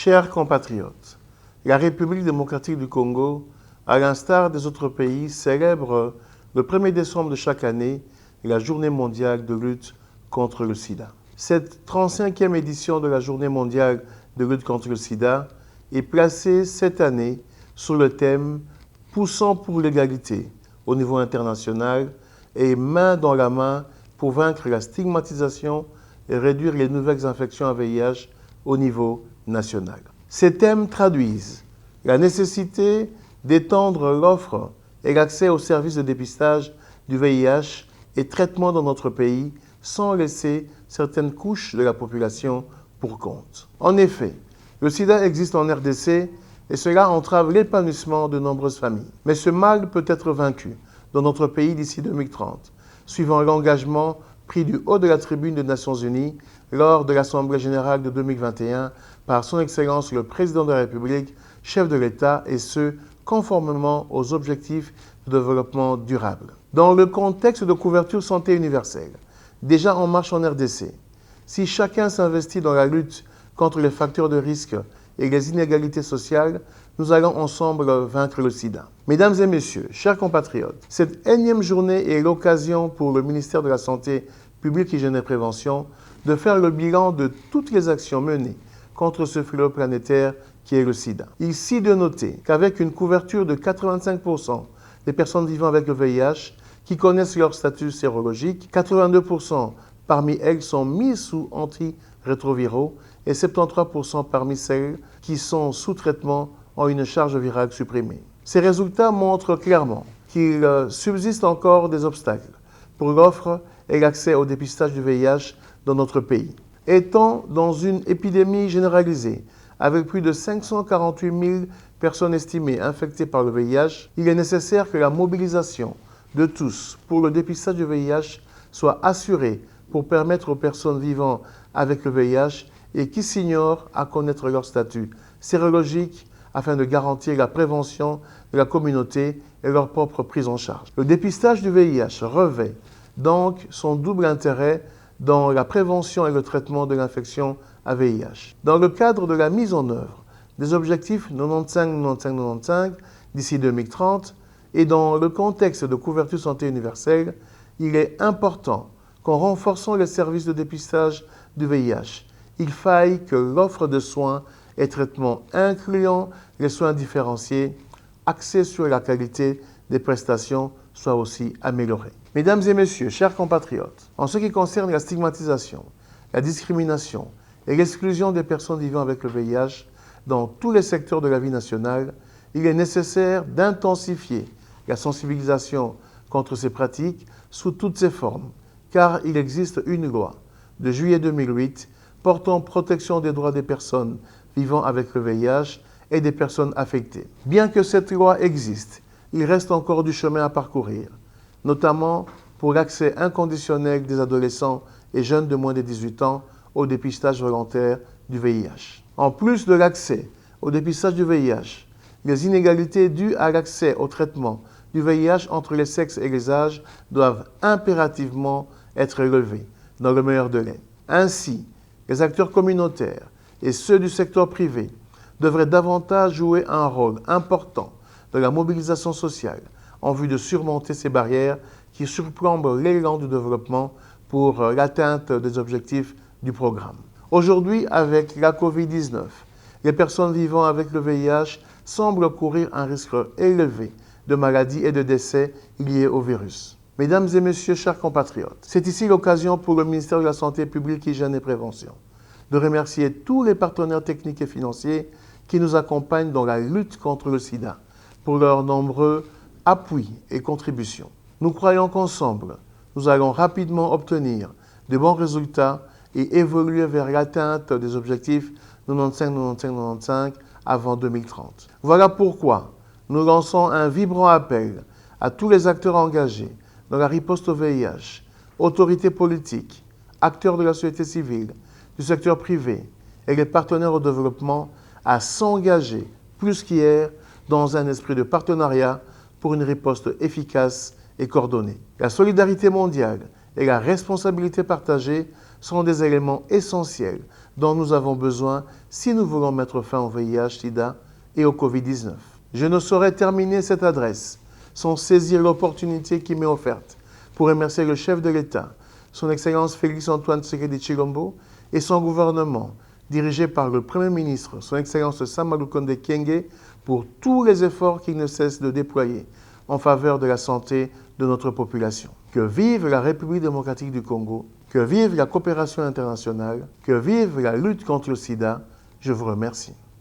Chers compatriotes, la République démocratique du Congo, à l'instar des autres pays, célèbre le 1er décembre de chaque année la Journée mondiale de lutte contre le sida. Cette 35e édition de la Journée mondiale de lutte contre le sida est placée cette année sur le thème « Poussant pour l'égalité » au niveau international et main dans la main pour vaincre la stigmatisation et réduire les nouvelles infections à VIH au niveau national. Ces thèmes traduisent la nécessité d'étendre l'offre et l'accès aux services de dépistage du VIH et traitement dans notre pays sans laisser certaines couches de la population pour compte. En effet, le sida existe en RDC et cela entrave l'épanouissement de nombreuses familles. Mais ce mal peut être vaincu dans notre pays d'ici 2030, suivant l'engagement pris du haut de la tribune des Nations Unies lors de l'Assemblée générale de 2021 par son Excellence le Président de la République, chef de l'État, et ce, conformément aux objectifs de développement durable. Dans le contexte de couverture santé universelle, déjà en marche en RDC, si chacun s'investit dans la lutte contre les facteurs de risque et les inégalités sociales, nous allons ensemble vaincre le sida. Mesdames et messieurs, chers compatriotes, cette énième journée est l'occasion pour le ministère de la Santé publique, Hygiène et Prévention de faire le bilan de toutes les actions menées contre ce fléau planétaire qui est le sida. Ici de noter qu'avec une couverture de 85% des personnes vivant avec le VIH qui connaissent leur statut sérologique, 82% parmi elles sont mises sous antirétroviraux et 73% parmi celles qui sont sous traitement ont une charge virale supprimée. Ces résultats montrent clairement qu'il subsiste encore des obstacles pour l'offre et l'accès au dépistage du VIH dans notre pays. Étant dans une épidémie généralisée, avec plus de 548 000 personnes estimées infectées par le VIH, il est nécessaire que la mobilisation de tous pour le dépistage du VIH soit assurée pour permettre aux personnes vivant avec le VIH et qui s'ignorent à connaître leur statut sérologique afin de garantir la prévention de la communauté et leur propre prise en charge. Le dépistage du VIH revêt donc son double intérêt dans la prévention et le traitement de l'infection à VIH. Dans le cadre de la mise en œuvre des objectifs 95-95-95 d'ici 2030 et dans le contexte de couverture santé universelle, il est important qu'en renforçant les services de dépistage du VIH, il faille que l'offre de soins et traitements incluant les soins différenciés, axés sur la qualité des prestations, soit aussi améliorée. Mesdames et messieurs, chers compatriotes, en ce qui concerne la stigmatisation, la discrimination et l'exclusion des personnes vivant avec le VIH dans tous les secteurs de la vie nationale, il est nécessaire d'intensifier la sensibilisation contre ces pratiques sous toutes ses formes, car il existe une loi de juillet 2008 portant protection des droits des personnes vivant avec le VIH et des personnes affectées. Bien que cette loi existe, il reste encore du chemin à parcourir, notamment pour l'accès inconditionnel des adolescents et jeunes de moins de 18 ans au dépistage volontaire du VIH. En plus de l'accès au dépistage du VIH, les inégalités dues à l'accès au traitement du VIH entre les sexes et les âges doivent impérativement être relevées dans le meilleur délai. Ainsi, les acteurs communautaires et ceux du secteur privé devraient davantage jouer un rôle important dans la mobilisation sociale en vue de surmonter ces barrières qui surplombent l'élan du développement pour l'atteinte des objectifs du programme. Aujourd'hui, avec la COVID-19, les personnes vivant avec le VIH semblent courir un risque élevé de maladies et de décès liés au virus. Mesdames et messieurs, chers compatriotes, c'est ici l'occasion pour le ministère de la Santé publique, Hygiène et Prévention de remercier tous les partenaires techniques et financiers qui nous accompagnent dans la lutte contre le sida pour leurs nombreux appuis et contributions. Nous croyons qu'ensemble, nous allons rapidement obtenir de bons résultats et évoluer vers l'atteinte des objectifs 95-95-95 avant 2030. Voilà pourquoi nous lançons un vibrant appel à tous les acteurs engagés dans la riposte au VIH, autorités politiques, acteurs de la société civile, du secteur privé et les partenaires au développement à s'engager plus qu'hier dans un esprit de partenariat pour une riposte efficace et coordonnée. La solidarité mondiale et la responsabilité partagée sont des éléments essentiels dont nous avons besoin si nous voulons mettre fin au VIH-Sida et au Covid-19. Je ne saurais terminer cette adresse sans saisir l'opportunité qui m'est offerte pour remercier le chef de l'État, son Excellence Félix-Antoine Tshisekedi Tshilombo et son gouvernement, dirigé par le Premier ministre, son Excellence Sama Lukonde Kyenge, pour tous les efforts qu'ils ne cessent de déployer en faveur de la santé de notre population. Que vive la République démocratique du Congo, que vive la coopération internationale, que vive la lutte contre le sida. Je vous remercie.